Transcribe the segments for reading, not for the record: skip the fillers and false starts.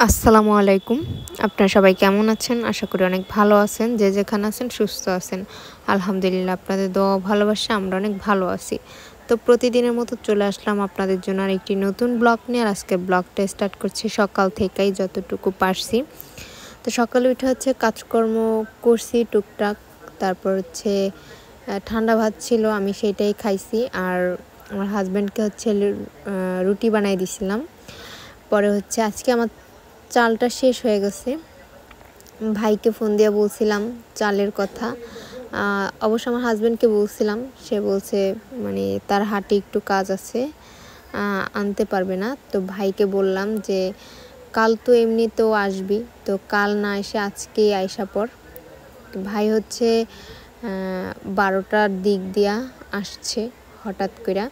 আসসালামু আলাইকুম। আপনারা সবাই কেমন আছেন? আশা করি অনেক ভালো আছেন। যে যেখানে আছেন সুস্থ আছেন। আলহামদুলিল্লাহ আপনাদের দোয়া ভালোবাসা আমরা অনেক ভালো আছি। তো প্রতিদিনের মতো চলে আসলাম আপনাদের জন্য আরেকটি নতুন ব্লগ নিয়ে। আর আজকে ব্লগটা স্টার্ট করছি সকাল থেকেই যতটুকু পারছি। তো সকালে উঠে হচ্ছে কাজকর্ম করছি টুকটাক। তারপর হচ্ছে ঠান্ডা ভাত ছিল, আমি সেটাই খাইছি। আর আমার হাজব্যান্ডকে হচ্ছে রুটি বানাই দিছিলাম। পরে হচ্ছে আজকে আমার চালটা শেষ হয়ে গেছে। ভাইকে ফোন দিয়ে বলছিলাম চালের কথা। অবশ্য আমার হাজব্যান্ডকে বলছিলাম, সে বলছে মানে তার হাটে একটু কাজ আছে, আনতে পারবে না। তো ভাইকে বললাম যে কাল তো এমনিতেও আসবি, তো কাল না এসে আজকেই আইসা পর। ভাই হচ্ছে 12টার দিক দিয়া আসছে হঠাৎ করে।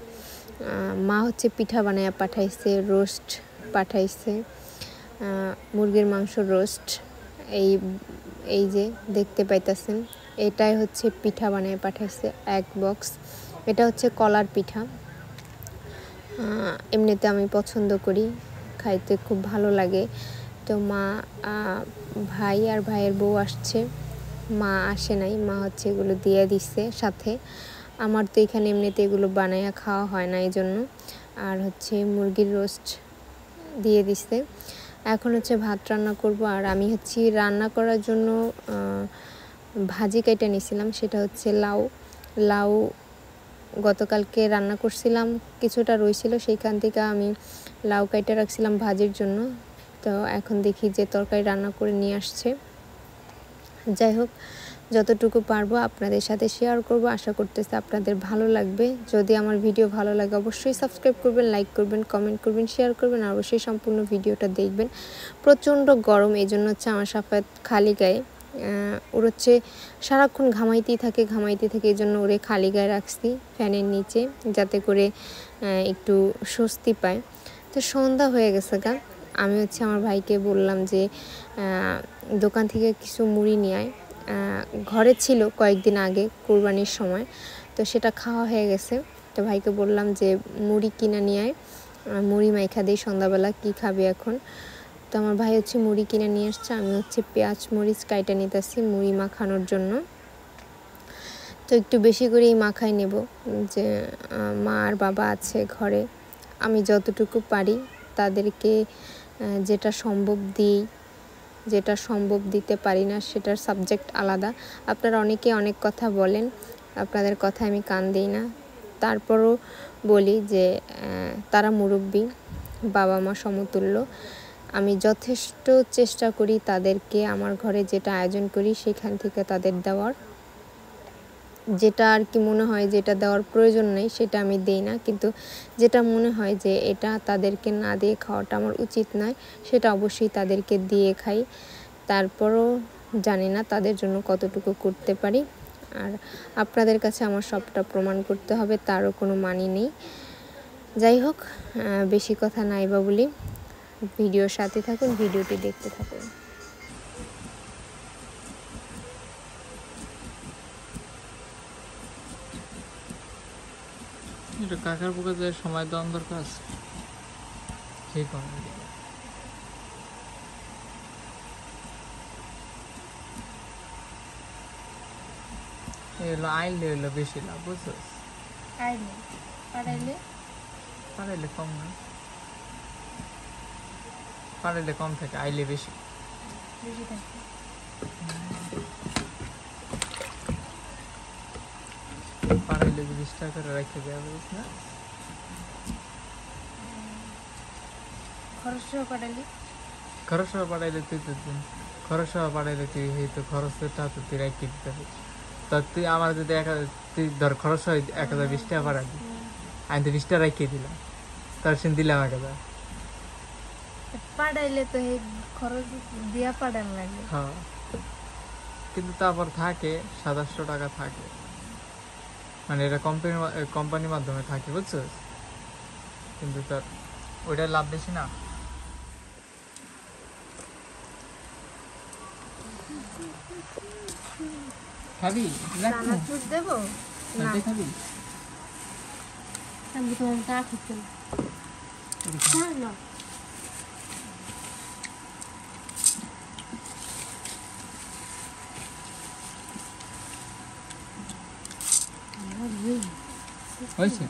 মা হচ্ছে পিঠা বানাইয়া পাঠাইছে, রোস্ট পাঠাইছে, মুরগির মাংস রোস্ট। এই যে দেখতে পাইতেছেন, এটাই হচ্ছে পিঠা বানিয়ে পাঠাইছে এক বক্স। এটা হচ্ছে কলার পিঠা। এমনিতে আমি পছন্দ করি, খাইতে খুব ভালো লাগে। তো মা, ভাই আর ভাইয়ের বউ আসছে, মা আসে নাই, মা হচ্ছে এগুলো দিয়ে দিচ্ছে সাথে। আমার তো এখানে এমনিতে এগুলো বানাইয়া খাওয়া হয় না, এই জন্য। আর হচ্ছে মুরগির রোস্ট দিয়ে দিচ্ছে। এখন হচ্ছে ভাত রান্না করব। আর আমি হচ্ছে রান্না করার জন্য ভাজি কেটে নিয়েছিলাম, সেটা হচ্ছে লাউ গতকালকে রান্না করছিলাম, কিছুটা রয়েছিল, সেইখান থেকে আমি লাউ কেটে রাখছিলাম ভাজির জন্য। তো এখন দেখি যে তরকারি রান্না করে নিয়ে আসছে। যাই হোক, যতটুকু পারবো আপনাদের সাথে শেয়ার করব। আশা করতেছি আপনাদের ভালো লাগবে। যদি আমার ভিডিও ভালো লাগে অবশ্যই সাবস্ক্রাইব করবেন, লাইক করবেন, কমেন্ট করবেন, শেয়ার করবেন, আর অবশ্যই সম্পূর্ণ ভিডিওটা দেখবেন। প্রচণ্ড গরম, এই জন্য হচ্ছে আমার সাফায়াত খালি গায়ে, ওর হচ্ছে সারাক্ষণ ঘামাইতেই থাকে, এই জন্য ওরে খালি গায়ে রাখছি ফ্যানের নিচে, যাতে করে একটু স্বস্তি পায়। তো সন্ধ্যা হয়ে গেছে গা। আমি হচ্ছে আমার ভাইকে বললাম যে দোকান থেকে কিছু মুড়ি নিয়ে আয়। ঘরে ছিল কয়েকদিন আগে কুরবানির সময়, তো সেটা খাওয়া হয়ে গেছে। তো ভাইকে বললাম যে মুড়ি কিনে নিয়ে আয়, মুড়ি মাইখা দিই সন্ধ্যাবেলা, কি খাবে এখন। তো আমার ভাই হচ্ছে মুড়ি কিনে নিয়ে আসছে, আমি হচ্ছে পেঁয়াজ মরিচ কাইটা নিতেছি মুড়ি মাখানোর জন্য। তো একটু বেশি করেই মাখাই নেব, যে মা আর বাবা আছে ঘরে, আমি যতটুকু পারি তাদেরকে যেটা সম্ভব দিই, যেটা সম্ভব দিতে পারি না সেটার সাবজেক্ট আলাদা। আপনারা অনেকে অনেক কথা বলেন, আপনাদের কথা আমি কান দিই না। তারপরও বলি যে তারা মুরব্বী, বাবা মা সমতুল্য। আমি যথেষ্ট চেষ্টা করি তাদেরকে আমার ঘরে যেটা আয়োজন করি সেখান থেকে তাদের দেওয়ার। যেটা আর কি মনে হয় যেটা দেওয়ার প্রয়োজন নেই সেটা আমি দিই না, কিন্তু যেটা মনে হয় যে এটা তাদেরকে না দিয়ে খাওয়াটা আমার উচিত নয় সেটা অবশ্যই তাদেরকে দিয়ে খাই। তারপরও জানি না তাদের জন্য কতটুকু করতে পারি। আর আপনাদের কাছে আমার সবটা প্রমাণ করতে হবে তারও কোনো মানি নেই। যাই হোক, বেশি কথা নাই বা বলি, ভিডিওর সাথে থাকুন, ভিডিওটি দেখতে থাকুন। এটা কাকার বুকে যে সময় দেওয়ার দরকার সেই কারণে এগুলো আইলে হইলো বেশি লাভ, বুঝছো? পাড়াইলে কম না, পাড়াইলে কম থাকে, আইলে বেশি থাকে। পাড়াইলে 20 টাকা করে রেখে দেওয়া, বুঝছ না? খরচ সহ পাঠাইলে তুই তো খরচ সহ পাঠাইলে তুই তো খরচটা তো তুই রেখে দিতে হবে। তা তুই আমার যদি তুই ধর খরচ হয় 1020 টাকা পাঠাবি, আমি তো 20 টাকা রেখে দিলাম, তার সে দিলাম 1000 পাঠাইলে তো খরচ দিয়া পাঠান লাগে। হ্যাঁ, কিন্তু তারপর থাকে 2700 টাকা থাকে, মানে এটা কোম্পানির মাধ্যমে থাকে, বুঝছো? কিন্তু তার ওইটা লাভ বেশি না। খাবি চানাচুর দেবো না? খাবি আমি তোমার চা খেতে না। হয়েছে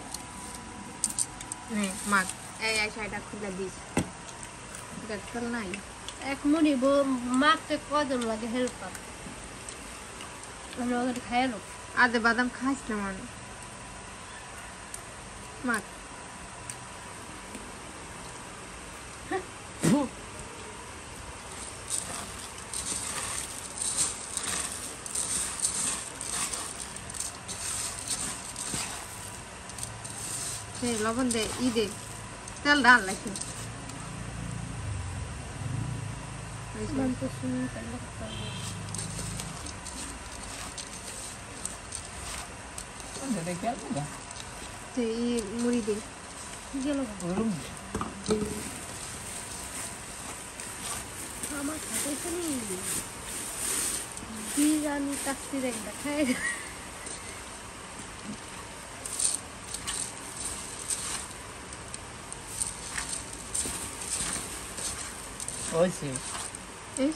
নে মাখ এই শাড়িটা খুলে দিস দেখল নাই এক মুড়ি মাখতে কজন লাগে হেল্পার আমরা ওখানে খাই না আদে বাদাম খাস না মানে মাখ লবণ দে দে তেল ডাল রাখি মানতে শুনি তাহলে মুড়ি দে গেল আমার খাইতে নি বিরিয়ানি কাচ্চির একটা খাই হয়েছে এই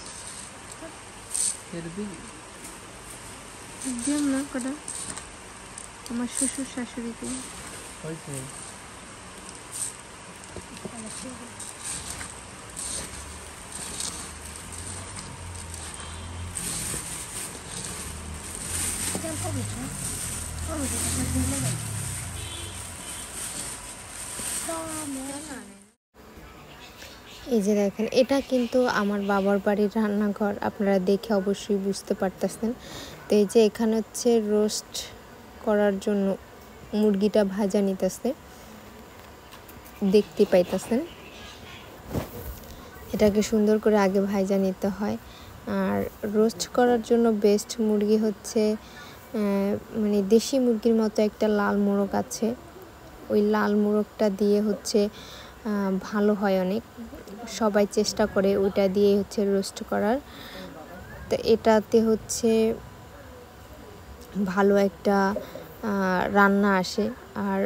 দিম না কটা আমার শ্বশুর শাশুড়িকে হয়েছে এই যে দেখেন এটা কিন্তু আমার বাবার বাড়ির রান্নাঘর আপনারা দেখে অবশ্যই বুঝতে পারতেছেন তো এই যে এখানে হচ্ছে রোস্ট করার জন্য মুরগিটা ভাজা নিতেছে দেখতে পাইতেছেন এটাকে সুন্দর করে আগে ভাজা নিতে হয় আর রোস্ট করার জন্য বেস্ট মুরগি হচ্ছে মানে দেশি মুরগির মতো একটা লাল মোরগ আছে ওই লাল মোরগটা দিয়ে হচ্ছে ভালো হয় অনেক সবাই চেষ্টা করে ওইটা দিয়ে হচ্ছে রোস্ট করার তো এটাতে হচ্ছে ভালো একটা রান্না আসে আর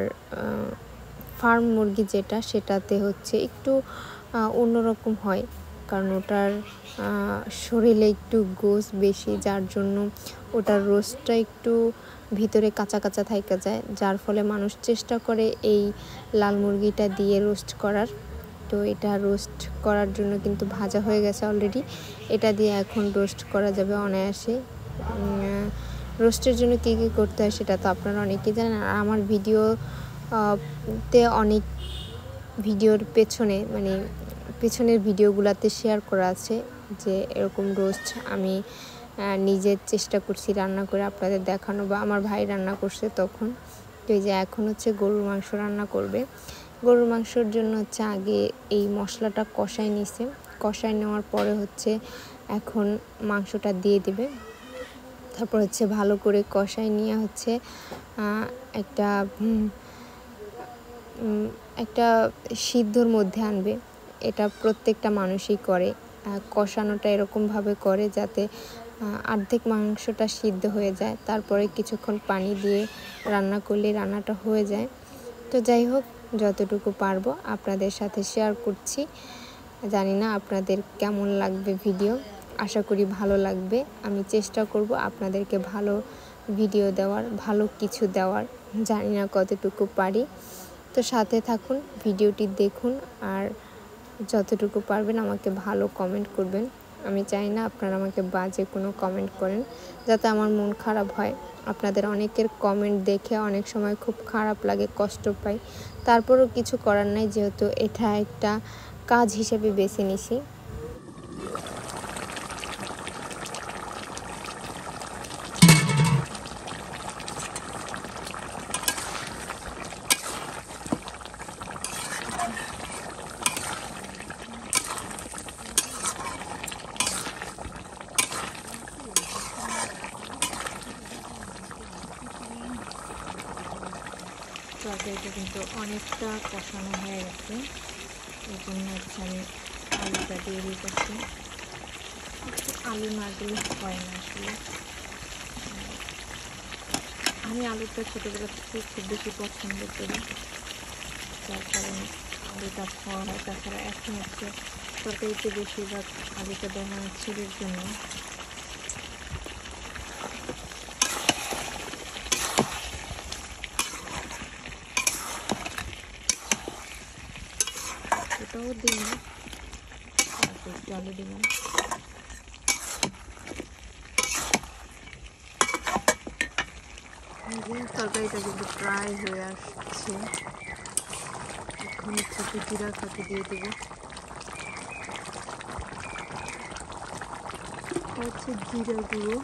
ফার্ম মুরগি যেটা সেটাতে হচ্ছে একটু অন্যরকম হয় কারণ ওটার শরীরে একটু গোশ বেশি যার জন্য ওটার রোস্টটা একটু ভিতরে কাঁচা কাঁচা থাইকা যায় যার ফলে মানুষ চেষ্টা করে এই লাল মুরগিটা দিয়ে রোস্ট করার তো এটা রোস্ট করার জন্য কিন্তু ভাজা হয়ে গেছে অলরেডি এটা দিয়ে এখন রোস্ট করা যাবে অনায়াসে রোস্টের জন্য কী কী করতে হয় সেটা তো আপনারা অনেকেই জানেন আর আমার ভিডিওতে অনেক ভিডিওর পেছনে মানে পেছনের ভিডিওগুলোতে শেয়ার করা আছে যে এরকম রোস্ট আমি নিজের চেষ্টা করছি রান্না করে আপনাদের দেখানো বা আমার ভাই রান্না করছে তখন তো এই যে এখন হচ্ছে গরুর মাংস রান্না করবে গরুর মাংসর জন্য হচ্ছে আগে এই মশলাটা কষাই নিছে কষাই নেওয়ার পরে হচ্ছে এখন মাংসটা দিয়ে দিবে তারপর হচ্ছে ভালো করে কষাই নিয়ে হচ্ছে একটা সিদ্ধর মধ্যে আনবে এটা প্রত্যেকটা মানুষই করে কষানোটা এরকমভাবে করে যাতে অর্ধেক মাংসটা সিদ্ধ হয়ে যায় তারপরে কিছুক্ষণ পানি দিয়ে রান্না করলে রান্নাটা হয়ে যায় তো যাই হোক যতটুকু পারবো আপনাদের সাথে শেয়ার করছি জানি না আপনাদের কেমন লাগবে ভিডিও আশা করি ভালো লাগবে আমি চেষ্টা করব আপনাদেরকে ভালো ভিডিও দেওয়ার ভালো কিছু দেওয়ার জানি না কতটুকু পারি তো সাথে থাকুন ভিডিওটি দেখুন আর যতটুকু পারবেন আমাকে ভালো কমেন্ট করবেন আমি চাই না আপনারা আমাকে বাজে কোনো কমেন্ট করেন যাতে আমার মন খারাপ হয় আপনাদের অনেকের কমেন্ট দেখে অনেক সময় খুব খারাপ লাগে কষ্ট পাই তারপরও কিছু করার নাই যেহেতু এটা একটা কাজ হিসেবে বেছে নিছি তরকারিটা কিন্তু অনেকটা কষানো হয়ে গেছে এই জন্য হচ্ছে আমি আলুটা দিয়ে দিতেছি আলু না দিলে হয় না আসলে আমি আলুটা ছোটোবেলা থেকে খুব বেশি পছন্দ করি যার কারণে আলুটা খাওয়া হয় তাছাড়া এখন হচ্ছে তরকারিতে বেশিরভাগ আলুটা দেওয়া হয় ছেলের জন্য এটাও দিলাম, তারপর জলে দিলাম। তরকারিটা কিন্তু প্রায় হয়ে আসছে। এখন একটু জিরা খাতে দিয়ে দেবো। হচ্ছে জিরা গুঁড়ো।